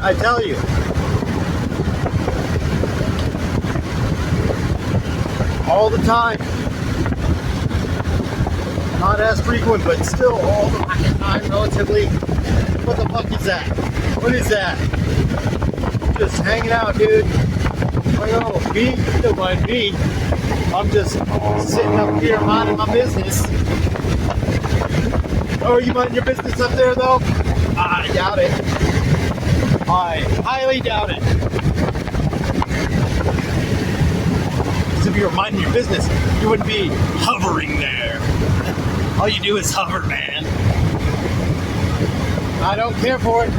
I tell you. All the time. Not as frequent, but still all the fucking time, relatively. What the fuck is that? What is that? Just hanging out, dude. I know, me? Don't mind me. I'm just sitting up here minding my business. Oh, are you minding your business up there, though? I doubt it. I highly doubt it. Because if you were minding your business, you wouldn't be hovering there. All you do is hover, man. I don't care for it.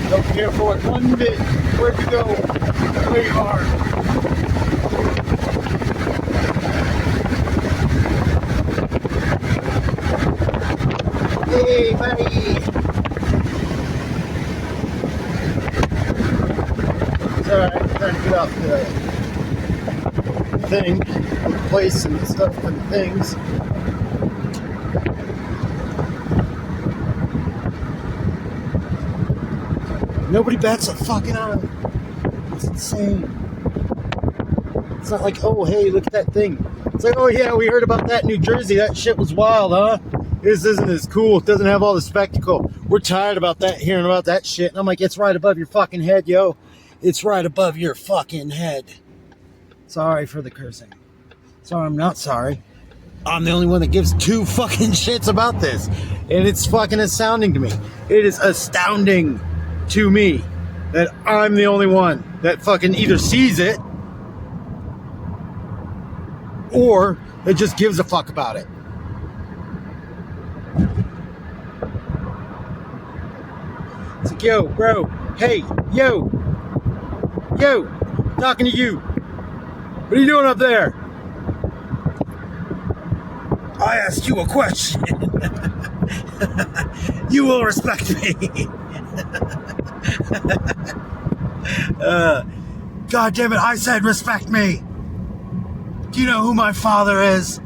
Don't care for it one bit. Where'd you go? There you are. Hey, buddy. It's alright. I'm trying to get off the thing, the place and the stuff and the things. Nobody bats a fucking eye. It's insane. It's not like, oh, hey, look at that thing. It's like, oh, yeah, we heard about that in New Jersey. That shit was wild, huh? This isn't as cool. It doesn't have all the spectacle. We're tired about that, hearing about that shit. And I'm like, it's right above your fucking head, yo. It's right above your fucking head. Sorry for the cursing. Sorry, I'm not sorry. I'm the only one that gives two fucking shits about this. And it's fucking astounding to me. It is astounding to me that I'm the only one that fucking either sees it or that just gives a fuck about it. It's like, yo, bro, hey, yo, talking to you. What are you doing up there? I asked you a question. You will respect me. God damn it, I said respect me. Do you know who my father is?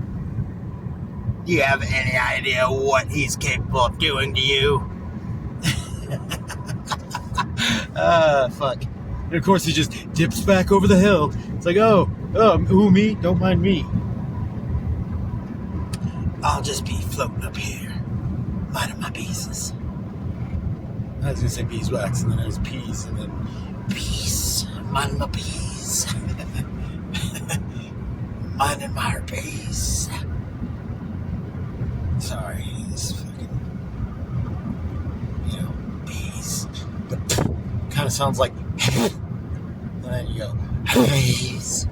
Do you have any idea what he's capable of doing to you? Fuck. And of course he just dips back over the hill. It's like, oh, who, me? Don't mind me. I'll just be floating up here, minding my business. I was gonna say beeswax, and then there's peas, and then peace, minding my peas. Minding my peas. Sorry, this fucking, peas. The kind of sounds like, and then you go, peas.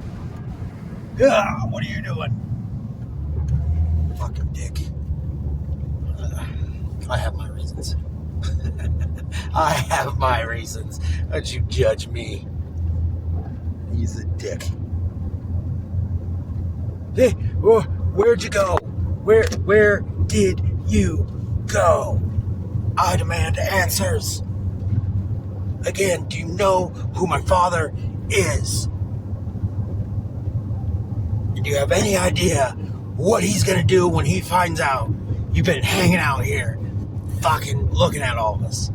Ah, what are you doing? Fucking dick. I have my reasons. I have my reasons. Don't you judge me. He's a dick. Hey, where'd you go? Where did you go? I demand answers. Again, do you know who my father is? And do you have any idea what he's gonna do when he finds out you've been hanging out here, fucking looking at all of us?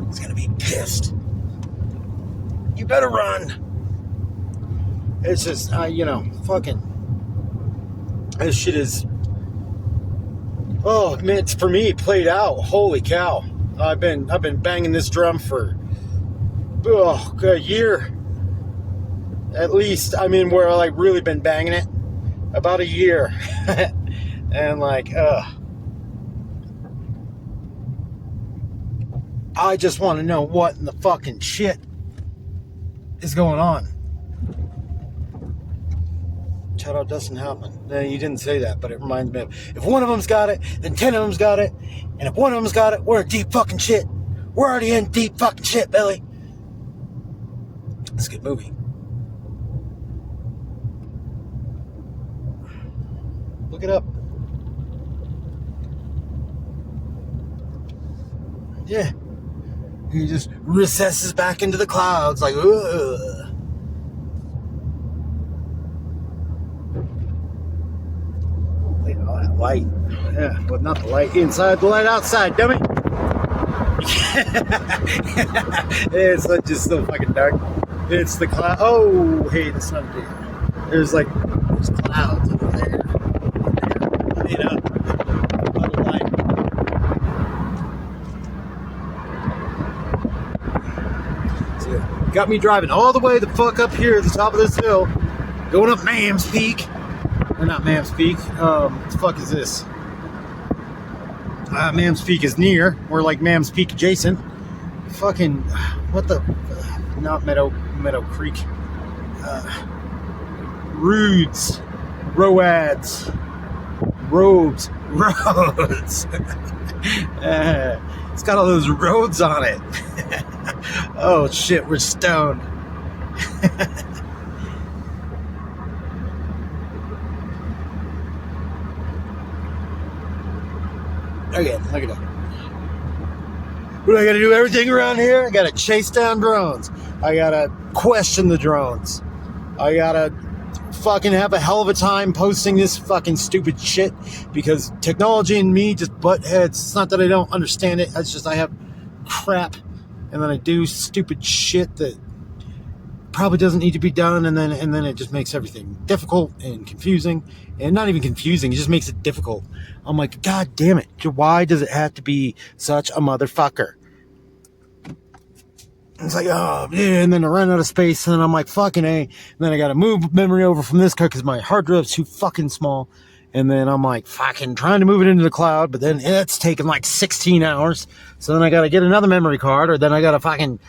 He's gonna be pissed. You better run. It's just, fucking, this shit is, oh man, it's for me played out. Holy cow! I've been banging this drum for a year. At least, where I really been banging it, about a year. And I just want to know what in the fucking shit is going on. Shout out Dustin Houtman. No, you didn't say that, but it reminds me of, if one of them's got it, then 10 of them's got it. And if one of them's got it, we're in deep fucking shit. We're already in deep fucking shit, Billy. It's a good movie. Look it up. Yeah. He just recesses back into the clouds like, ugh. Look at all that light. Yeah, but not the light inside, the light outside, dummy. It's like just so fucking dark. It's the cloud. Oh, hey, that's not a deer. There's clouds over there. You know, little light. So, got me driving all the way the fuck up here at the top of this hill, going up Mam's Peak. Or not Mam's Peak. What the fuck is this? Mam's Peak is near. We're like Mam's Peak adjacent. Fucking, what the? Not Meadow Creek. Roads. Roads. Roads. It's got all those roads on it. Oh shit, we're stoned. Okay, look at that. What do I gotta do? Everything around here? I gotta chase down drones. I gotta question the drones. I gotta fucking have a hell of a time posting this fucking stupid shit because technology and me just butt heads. It's not that I don't understand it. It's just I have crap and then I do stupid shit that probably doesn't need to be done, and then it just makes everything difficult and confusing, and not even confusing, it just makes it difficult. I'm like, God damn it, why does it have to be such a motherfucker? It's like, oh yeah, and then I run out of space, and then I'm like, fucking A, and then I gotta move memory over from this card because my hard drive's too fucking small, and then I'm like fucking trying to move it into the cloud, but then it's taking like 16 hours, so then I gotta get another memory card, or then I gotta fucking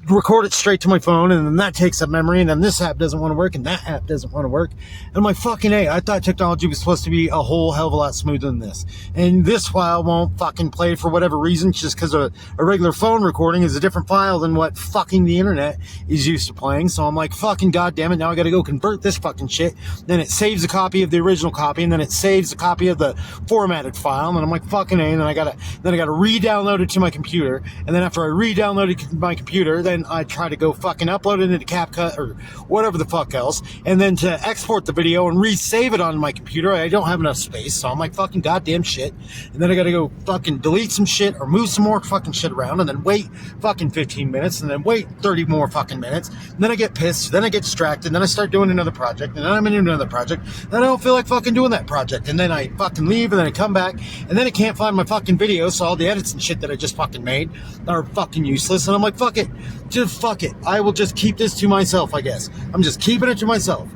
record it straight to my phone, and then that takes up memory, and then this app doesn't want to work, and that app doesn't want to work. And I'm like, fucking A, I thought technology was supposed to be a whole hell of a lot smoother than this. And this file won't fucking play for whatever reason, just because a regular phone recording is a different file than what fucking the internet is used to playing. So I'm like, fucking goddamn it, now I gotta go convert this fucking shit. Then it saves a copy of the original copy, and then it saves a copy of the formatted file, and I'm like, fucking A, and then I gotta re-download it to my computer, and then after I re-download it to my computer, then I try to go fucking upload it into CapCut or whatever the fuck else, and then to export the video and resave it on my computer, I don't have enough space, so I'm like, fucking goddamn shit, and then I gotta go fucking delete some shit or move some more fucking shit around, and then wait fucking 15 minutes, and then wait 30 more fucking minutes, and then I get pissed, then I get distracted, and then I start doing another project, and then I'm in another project, and then I don't feel like fucking doing that project, and then I fucking leave, and then I come back, and then I can't find my fucking video, so all the edits and shit that I just fucking made are fucking useless, and I'm like, fuck it, just fuck it. I will just keep this to myself, I guess. I'm just keeping it to myself.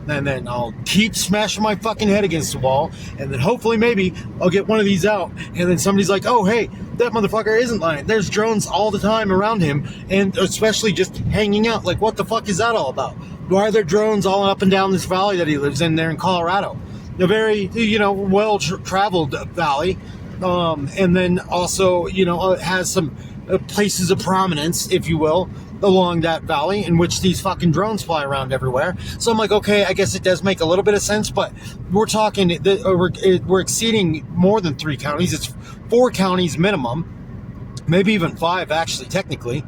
And then I'll keep smashing my fucking head against the wall. And then hopefully maybe I'll get one of these out. And then somebody's like, oh, hey, that motherfucker isn't lying. There's drones all the time around him. And especially just hanging out. Like, what the fuck is that all about? Why are there drones all up and down this valley that he lives in there in Colorado? A very, well-traveled valley. And then also, it has some places of prominence, if you will, along that valley in which these fucking drones fly around everywhere. So I'm like, okay, I guess it does make a little bit of sense, but we're talking, we're exceeding more than 3 counties. It's 4 counties minimum, maybe even 5 actually, technically.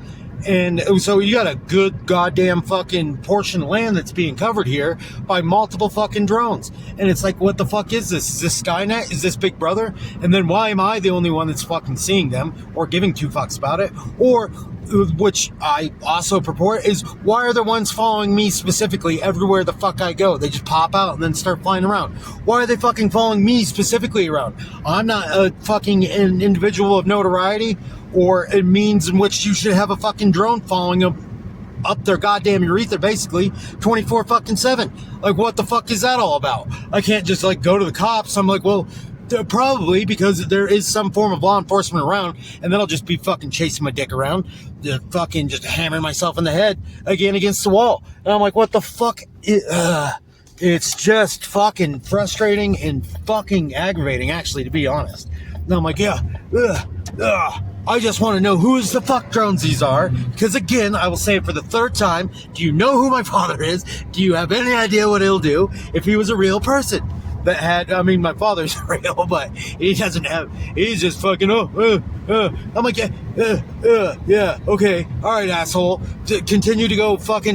And so you got a good goddamn fucking portion of land that's being covered here by multiple fucking drones. And it's like, what the fuck is this? Is this Skynet? Is this Big Brother? And then why am I the only one that's fucking seeing them or giving 2 fucks about it? Or, which I also purport, is why are the ones following me specifically everywhere the fuck I go? They just pop out and then start flying around. Why are they fucking following me specifically around? I'm not a fucking an individual of notoriety or a means in which you should have a fucking drone following them up their goddamn urethra, basically 24 fucking 7. Like, what the fuck is that all about? I can't just like go to the cops. I'm like, well, probably because there is some form of law enforcement around, and then I'll just be fucking chasing my dick around, fucking just hammering myself in the head again against the wall. And I'm like, what the fuck? It's just fucking frustrating and fucking aggravating, actually, to be honest. And I'm like, yeah, I just want to know who's the fuck drones these are, because again, I will say it for the 3rd time, do you know who my father is? Do you have any idea what he'll do if he was a real person? That had, I mean, my father's real, but he doesn't have, he's just fucking, I'm like, yeah, okay, alright, asshole, continue to go fuck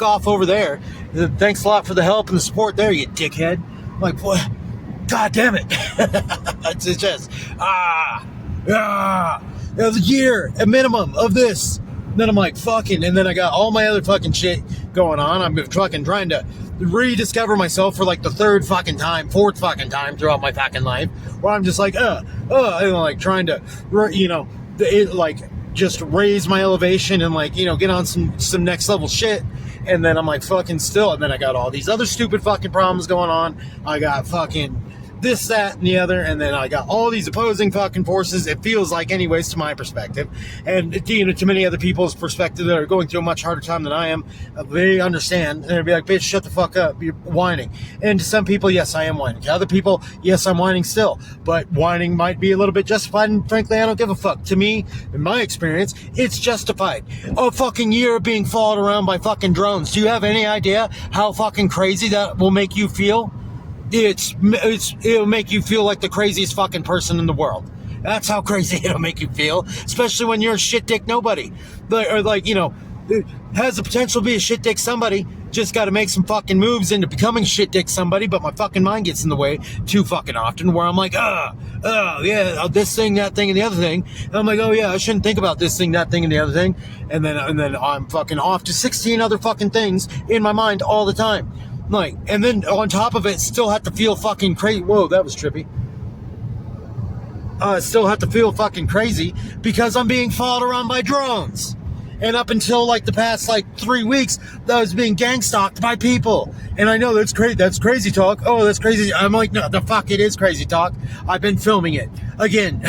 off over there. Thanks a lot for the help and the support there, you dickhead. I'm like, what? God damn it. It's just, It was a year, a minimum of this. And then I'm like, fucking, and then I got all my other fucking shit going on. I'm fucking trying to rediscover myself for like the third fucking time, fourth fucking time throughout my fucking life, where I'm just like, and like trying to, like just raise my elevation and like, get on some next level shit. And then I'm like, fucking still. And then I got all these other stupid fucking problems going on. I got fucking this, that, and the other, and then I got all these opposing fucking forces, it feels like, anyways, to my perspective, and to many other people's perspective that are going through a much harder time than I am. They understand, and they'll be like, bitch, shut the fuck up, you're whining. And to some people, yes, I am whining. To other people, yes, I'm whining still, but whining might be a little bit justified, and frankly, I don't give a fuck. To me, in my experience, it's justified. A fucking year of being followed around by fucking drones. Do you have any idea how fucking crazy that will make you feel? It'll make you feel like the craziest fucking person in the world. That's how crazy it'll make you feel, especially when you're a shit dick nobody. Or like, it has the potential to be a shit dick somebody. Just got to make some fucking moves into becoming shit dick somebody, but my fucking mind gets in the way too fucking often, where I'm like, yeah, this thing, that thing, and the other thing. And I'm like, oh yeah, I shouldn't think about this thing, that thing, and the other thing. And then I'm fucking off to 16 other fucking things in my mind all the time. Like, and then on top of it, still have to feel fucking crazy. Whoa, that was trippy. Still have to feel fucking crazy because I'm being followed around by drones. And up until like the past like 3 weeks, I was being gang stalked by people. And I know that's crazy. That's crazy talk. Oh, that's crazy. I'm like, no, the fuck, it is crazy talk. I've been filming it again,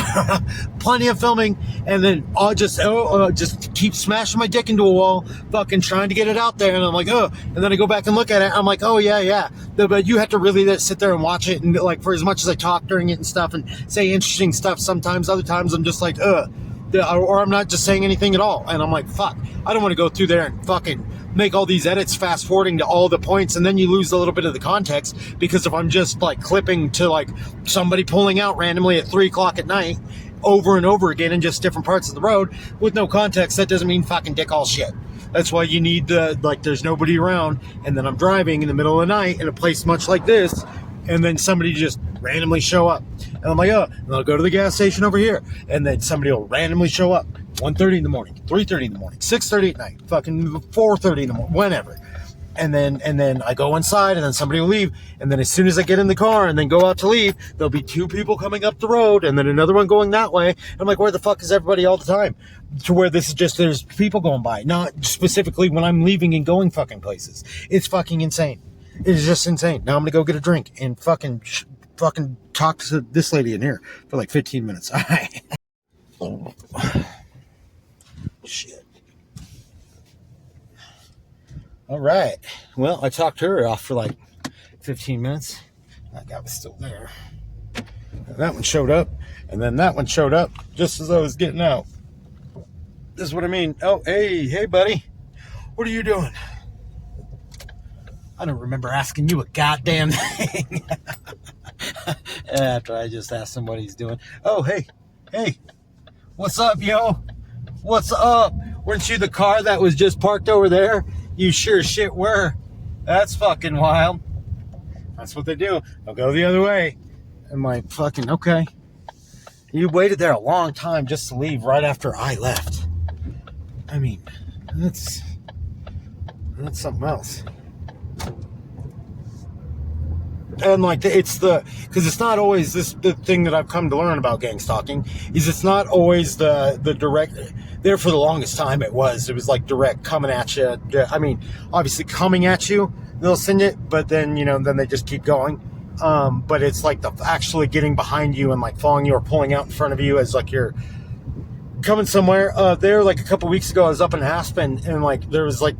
plenty of filming, and then I'll just keep smashing my dick into a wall, fucking trying to get it out there. And I'm like, and then I go back and look at it. I'm like, oh yeah. But you have to really sit there and watch it, and like for as much as I talk during it and stuff and say interesting stuff, sometimes other times I'm just like, or I'm not just saying anything at all. And I'm like, fuck, I don't want to go through there and fucking make all these edits fast forwarding to all the points, and then you lose a little bit of the context, because if I'm just like clipping to like somebody pulling out randomly at 3:00 at night over and over again in just different parts of the road with no context, that doesn't mean fucking dick all shit. That's why you need there's nobody around, and then I'm driving in the middle of the night in a place much like this, and then somebody just randomly show up. And I'm like, and I'll go to the gas station over here, and then somebody will randomly show up 1:30 in the morning, 3:30 in the morning, 6:30 at night, fucking 4:30 in the morning, whenever. And then I go inside, and then somebody will leave, and then as soon as I get in the car and then go out to leave, there'll be 2 people coming up the road, and then another one going that way. And I'm like, where the fuck is everybody all the time? To where this is just, there's people going by, not specifically when I'm leaving and going fucking places. It's fucking insane. It is just insane. Now I'm gonna go get a drink and fucking talk to this lady in here for like 15 minutes. All right. Oh. Shit. All right. Well, I talked her off for like 15 minutes. That guy was still there. And that one showed up, and then that one showed up just as I was getting out. This is what I mean. Oh, hey, buddy. What are you doing? I don't remember asking you a goddamn thing. After I just asked him what he's doing. Oh, hey. What's up, yo? What's up? Weren't you the car that was just parked over there? You sure as shit were. That's fucking wild. That's what they do. They'll go the other way. I'm like, fucking, okay. You waited there a long time just to leave right after I left. I mean, that's something else. And like because it's not always the thing that I've come to learn about gang stalking is it's not always the direct. There for the longest time it was like direct coming at you. I mean, obviously coming at you, they'll send it, but then then they just keep going. But it's like the actually getting behind you and like following you or pulling out in front of you as like you're coming somewhere. There like a couple weeks ago I was up in Aspen, and like there was like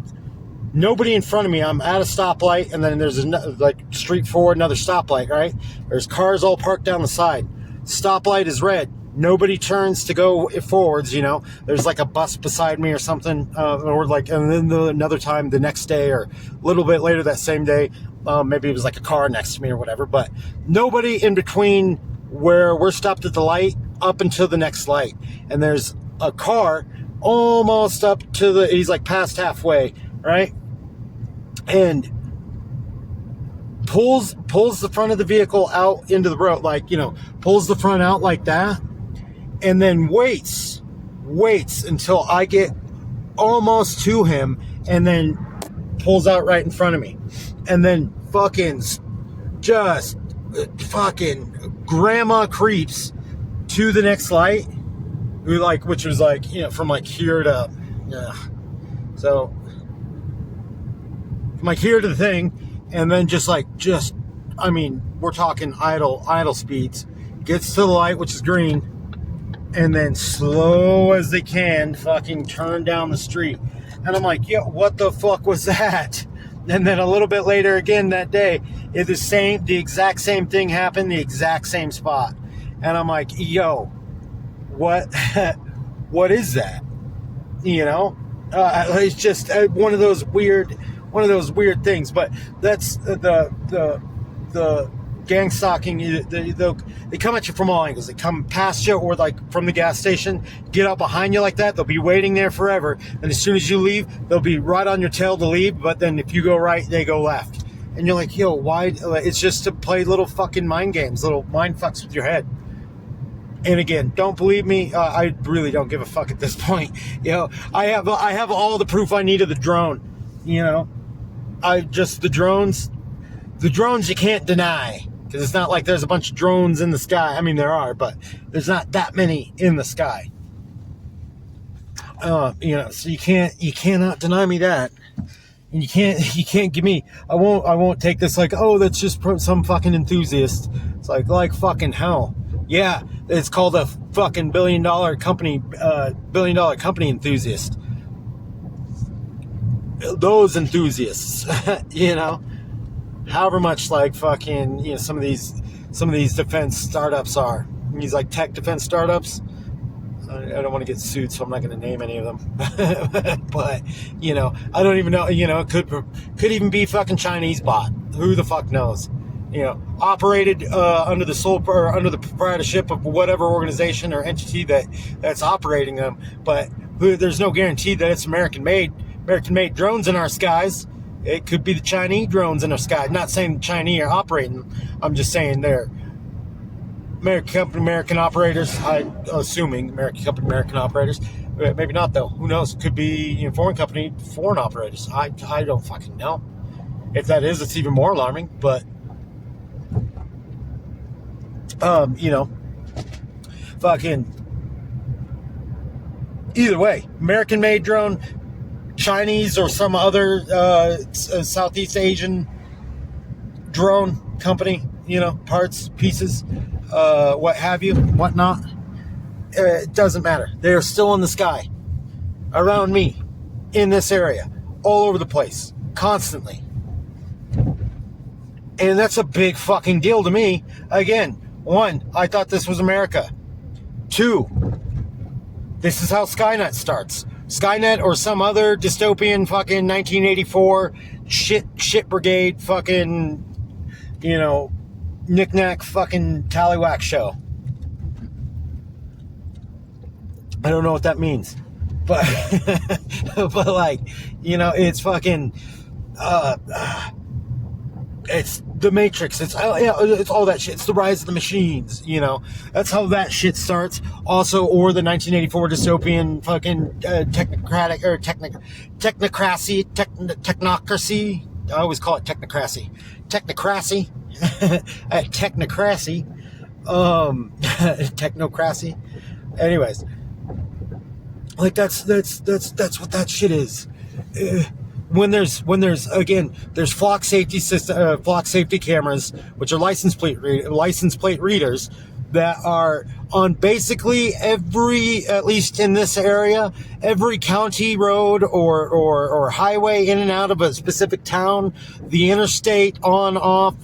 nobody in front of me. I'm at a stoplight, and then there's like street forward, another stoplight, right? There's cars all parked down the side. Stoplight is red. Nobody turns to go forwards, There's like a bus beside me or something, or like, and then another time the next day or a little bit later that same day, maybe it was like a car next to me or whatever, but nobody in between where we're stopped at the light up until the next light. And there's a car almost up to he's like past halfway, right? And pulls the front of the vehicle out into the road, like, pulls the front out like that, and then waits waits until I get almost to him, and then pulls out right in front of me, and then just fucking grandma creeps to the next light, which was like, you know, from like here to, so from like here to the thing, and then I mean, we're talking idle speeds, gets to the light, which is green, and then slow as they can fucking turn down the street. And I'm like, yo, what the fuck was that? And then a little bit later again that day, the exact same thing happened, the exact same spot. And I'm like, yo, what is that? You know? It's just one of those weird things. But that's the gang stalking. They come at you from all angles. They come past you, or like from the gas station, get up behind you like that. They'll be waiting there forever, and as soon as you leave, they'll be right on your tail to leave. But then if you go right, they go left, and you're like, yo, why? It's just to play little fucking mind games, little mind fucks with your head. And again, don't believe me. I really don't give a fuck at this point. You know, I have all the proof I need of the drone. You know, the drones you can't deny. Because it's not like there's a bunch of drones in the sky. I mean, there are, but there's not that many in the sky. You know, so you cannot deny me that. And you can't give me. I won't take this like, oh, that's just some fucking enthusiast. It's like fucking hell. Yeah, it's called a fucking billion dollar company enthusiast. Those enthusiasts, you know. However much like fucking, you know, some of these defense startups are. These like tech defense startups. I don't want to get sued, so I'm not going to name any of them. But, you know, I don't even know, you know, it could even be fucking Chinese bot. Who the fuck knows? You know, operated under the proprietorship of whatever organization or entity that's operating them. But there's no guarantee that it's American-made drones in our skies. It could be the Chinese drones in our sky. Not saying the Chinese are operating. I'm just saying they're American operators. Assuming American operators. Maybe not though. Who knows? It could be, you know, foreign operators. I don't fucking know. If that is, it's even more alarming. But you know, fucking either way, American-made drone, Chinese or some other Southeast Asian drone company, you know, parts, pieces, what have you, whatnot. It doesn't matter. They are still in the sky, around me, in this area, all over the place, constantly. And that's a big fucking deal to me. Again, 1, I thought this was America. 2, this is how Skynet starts. Skynet or some other dystopian fucking 1984 shit brigade fucking, you know, knick-knack fucking tallywhack show. I don't know what that means. But, but like, you know, it's fucking, it's the Matrix. It's all that shit. It's the rise of the machines. You know, that's how that shit starts. Also, or the 1984 dystopian fucking technocratic or technocracy. I always call it technocracy. Technocracy. Technocracy. Anyways, like that's what that shit is. When there's flock safety system, flock safety cameras, which are license plate readers that are on basically every, at least in this area, every county road or highway in and out of a specific town, the interstate, on, off.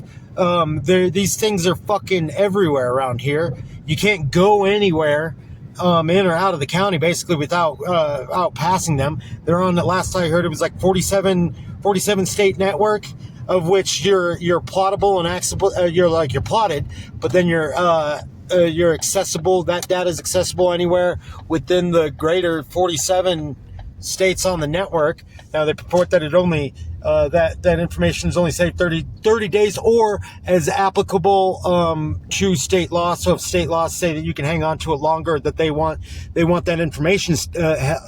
These things are fucking everywhere around here. You can't go anywhere in or out of the county basically without out passing them. They're on, the last I heard, it was like 47 state network, of which you're plottable and accessible. You're plotted, but then you're accessible. That data is accessible anywhere within the greater 47 states on the network. Now they purport that it only that information is only saved 30 days, or as applicable to state law. So if state laws say that you can hang on to it longer, that they want that information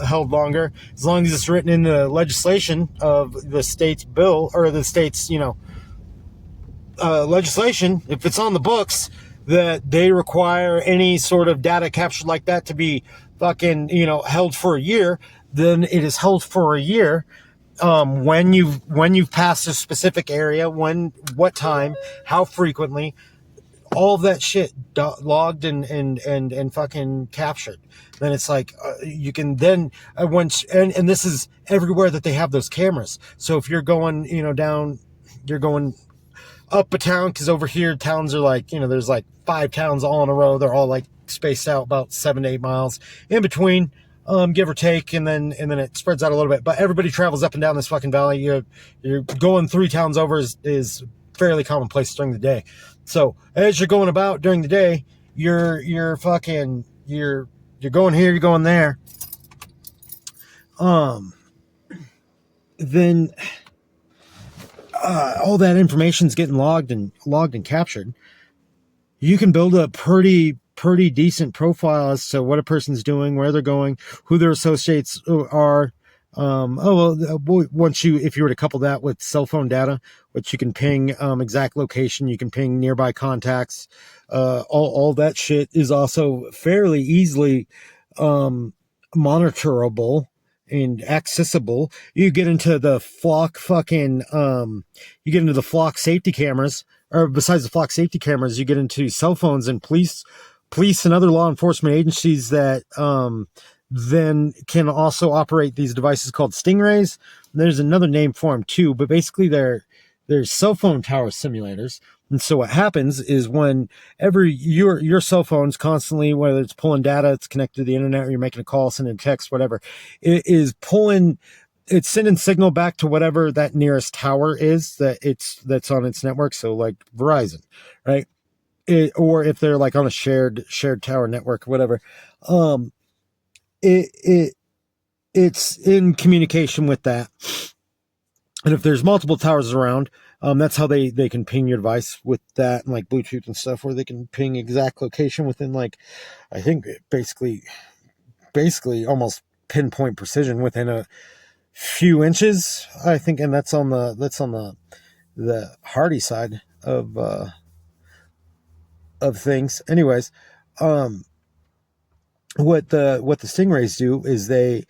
held longer, as long as it's written in the legislation of the state's bill, or the state's legislation, if it's on the books that they require any sort of data captured like that to be fucking held for a year, then it is held for a year. When you've passed a specific area, what time, how frequently, all of that shit logged and fucking captured. Then it's like you can then once and this is everywhere that they have those cameras. So if you're going down, you're going up a town, because over here towns are like there's like 5 towns all in a row. They're all like spaced out about 7 to 8 miles in between. Give or take, and then it spreads out a little bit. But everybody travels up and down this fucking valley. You're going 3 towns over is fairly commonplace during the day. So as you're going about during the day, you're going here, you're going there. Then all that information's getting logged and captured. You can build a pretty decent profile as to what a person's doing, where they're going, who their associates are. If you were to couple that with cell phone data, which you can ping exact location, you can ping nearby contacts, all that shit is also fairly easily monitorable and accessible. You get into the flock safety cameras, or besides the flock safety cameras, you get into cell phones, and police and other law enforcement agencies that then can also operate these devices called stingrays. There's another name for them too, but basically they're cell phone tower simulators. And so what happens is whenever your cell phone's constantly, whether it's pulling data, it's connected to the internet, or you're making a call, sending a text, whatever, it's sending signal back to whatever that nearest tower is that's on its network. So like Verizon, right? Or if they're like on a shared tower network or whatever, it's in communication with that. And if there's multiple towers around, that's how they can ping your device with that, and like Bluetooth and stuff, where they can ping exact location within, like, I think basically almost pinpoint precision within a few inches, I think. And that's on the hardy side of things. Anyways, what the stingrays do is they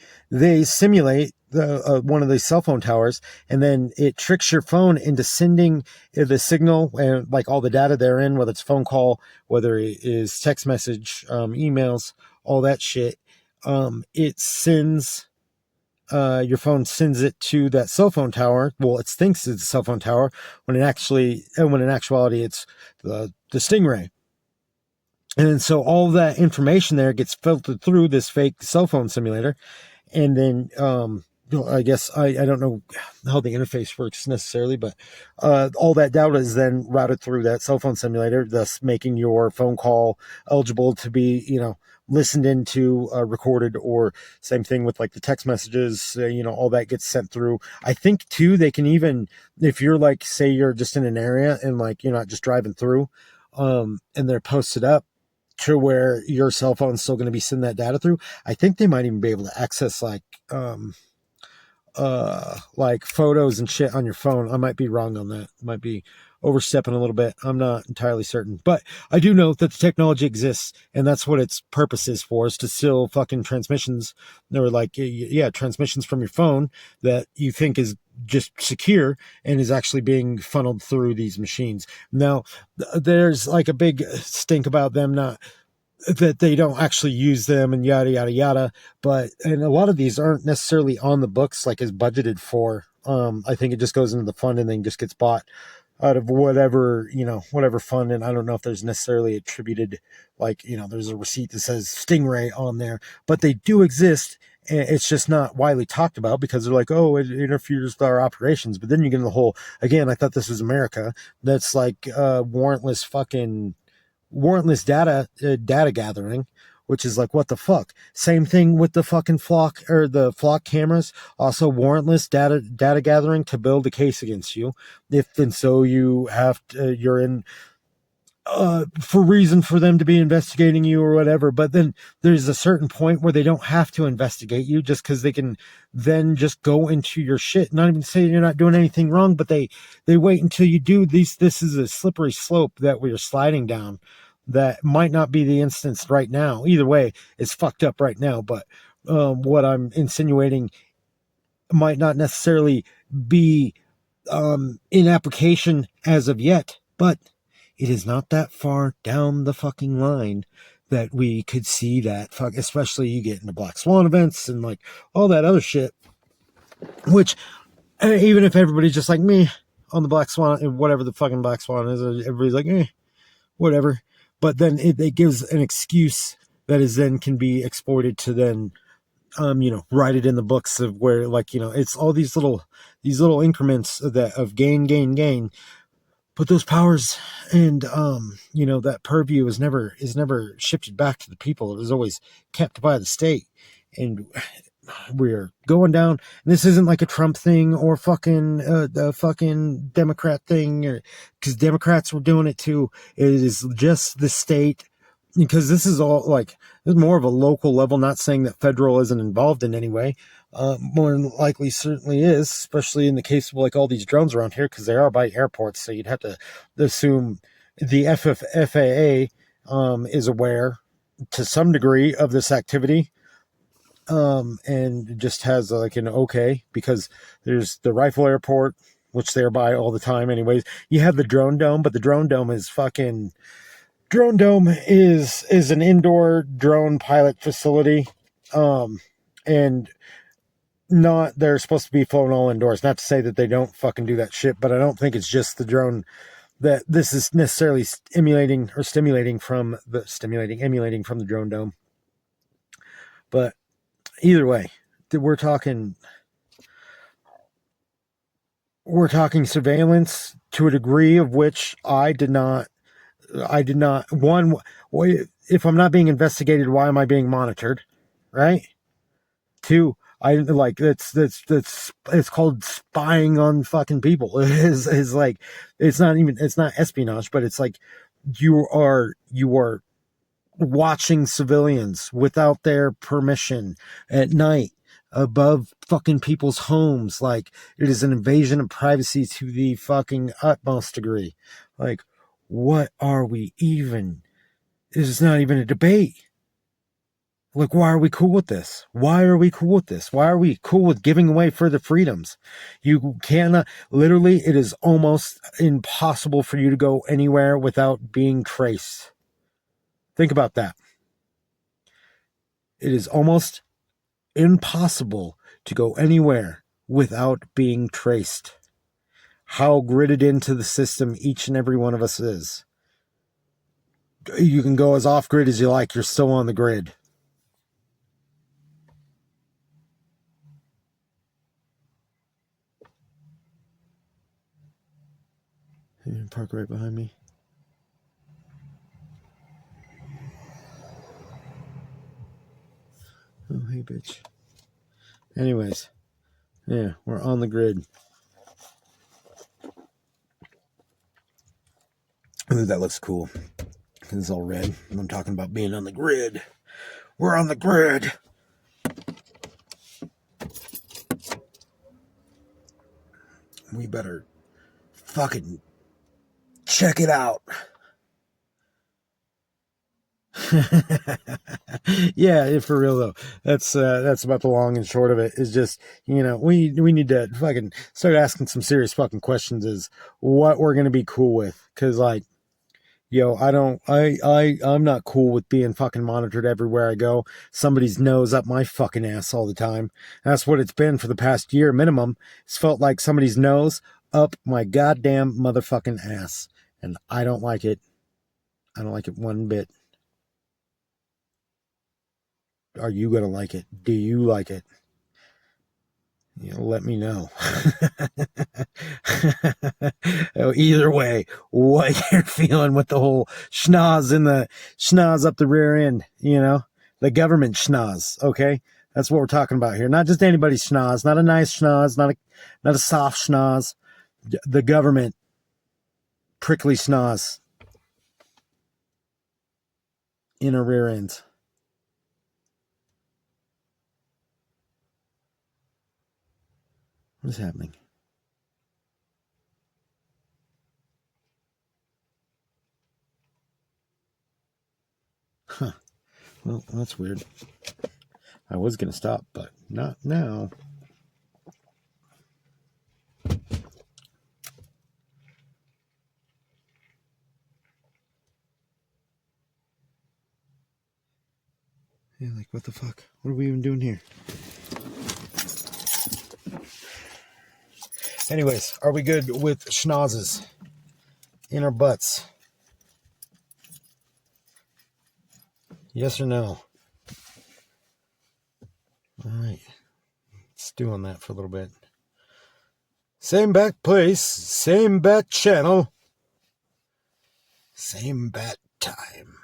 simulate one of the cell phone towers, and then it tricks your phone into sending the signal and like all the data therein, whether it's phone call, whether it is text message, emails, all that shit. It sends your phone sends it to that cell phone tower. Well, it thinks it's a cell phone tower when in actuality it's the stingray. And so all that information there gets filtered through this fake cell phone simulator. And then, I guess I don't know how the interface works necessarily, but all that data is then routed through that cell phone simulator, thus making your phone call eligible to be, listened into, recorded, or same thing with like the text messages, all that gets sent through. I think too, they can even, if you're like, say you're just in an area and like, you're not just driving through, and they're posted up to where your cell phone is still going to be sending that data through. I think they might even be able to access like photos and shit on your phone. I might be wrong on that. Might be overstepping a little bit. I'm not entirely certain, but I do know that the technology exists, and that's what its purpose is for, is to steal fucking transmissions, or like, transmissions from your phone that you think is just secure and is actually being funneled through these machines. Now, there's like a big stink about them not that they don't actually use them and yada yada yada, and a lot of these aren't necessarily on the books like as budgeted for. I think it just goes into the fund and then just gets bought out of whatever fund. And I don't know if there's necessarily attributed, like, there's a receipt that says Stingray on there, but they do exist. It's just not widely talked about because they're like, oh, it interferes with our operations. But then you get in the whole, again, I thought this was America. That's like warrantless data gathering, which is like, what the fuck? Same thing with the fucking flock or the flock cameras, also warrantless data gathering to build a case against you. If and so you have to, you're in for reason for them to be investigating you or whatever. But then there's a certain point where they don't have to investigate you just because they can then just go into your shit. Not even saying you're not doing anything wrong, but they wait until you do these. This is a slippery slope that we're sliding down. That might not be the instance right now. Either way, it's fucked up right now. But what I'm insinuating might not necessarily be in application as of yet, but it is not that far down the fucking line that we could see that fuck, especially you get into Black Swan events and like all that other shit, which even if everybody's just like me on the Black Swan, whatever the fucking Black Swan is, everybody's like, whatever. But then it gives an excuse that is then can be exploited to then, write it in the books of where like, it's all these little increments of gain. But those powers and that purview is never shifted back to the people. It was always kept by the state, and we're going down. And this isn't like a Trump thing or fucking the fucking Democrat thing, or because Democrats were doing it too. It is just the state, because this is all like there's more of a local level. Not saying that federal isn't involved in any way. More than likely certainly is, especially in the case of like all these drones around here, because they are by airports, so you'd have to assume the FAA is aware to some degree of this activity, and just has like an okay, because there's the Rifle Airport, which they're by all the time anyways. You have the Drone Dome, but the Drone Dome is an indoor drone pilot facility, and they're supposed to be flown all indoors. Not to say that they don't fucking do that shit, but I don't think it's just the drone that this is necessarily emulating from the Drone Dome. But either way, we're talking surveillance to a degree of which I did not, one, if I'm not being investigated, why am I being monitored? Right? Two, I like that's it's called spying on fucking people. Is like it's not espionage, but it's like you are watching civilians without their permission at night above fucking people's homes. Like it is an invasion of privacy to the fucking utmost degree. Like, what are we even? This is not even a debate. Like, why are we cool with this? Why are we cool with this? Why are we cool with giving away further freedoms? You cannot, literally, it is almost impossible for you to go anywhere without being traced. Think about that. It is almost impossible to go anywhere without being traced. How gridded into the system each and every one of us is. You can go as off-grid as you like, you're still on the grid. Park right behind me. Oh, hey, bitch. Anyways, yeah, we're on the grid. I think that looks cool. It's all red. I'm talking about being on the grid. We're on the grid. We better fucking check it out. Yeah, for real though. That's about the long and short of it. Is just, we need to fucking start asking some serious fucking questions as what we're gonna be cool with. Cause like, I'm not cool with being fucking monitored everywhere I go. Somebody's nose up my fucking ass all the time. That's what it's been for the past year minimum. It's felt like somebody's nose up my goddamn motherfucking ass. And I don't like it. I don't like it one bit. Are you going to like it? Do you like it? Let me know. Either way, what you're feeling with the whole schnoz up the rear end, The government schnoz, okay? That's what we're talking about here. Not just anybody's schnoz, not a nice schnoz, not a soft schnoz. The government prickly schnoz in a rear end. What is happening? Huh. Well, that's weird. I was going to stop, but not now. Yeah, like, what the fuck? What are we even doing here? Anyways, are we good with schnozzes in our butts? Yes or no? All right. Let's do on that for a little bit. Same back place, same bat channel, same bat time.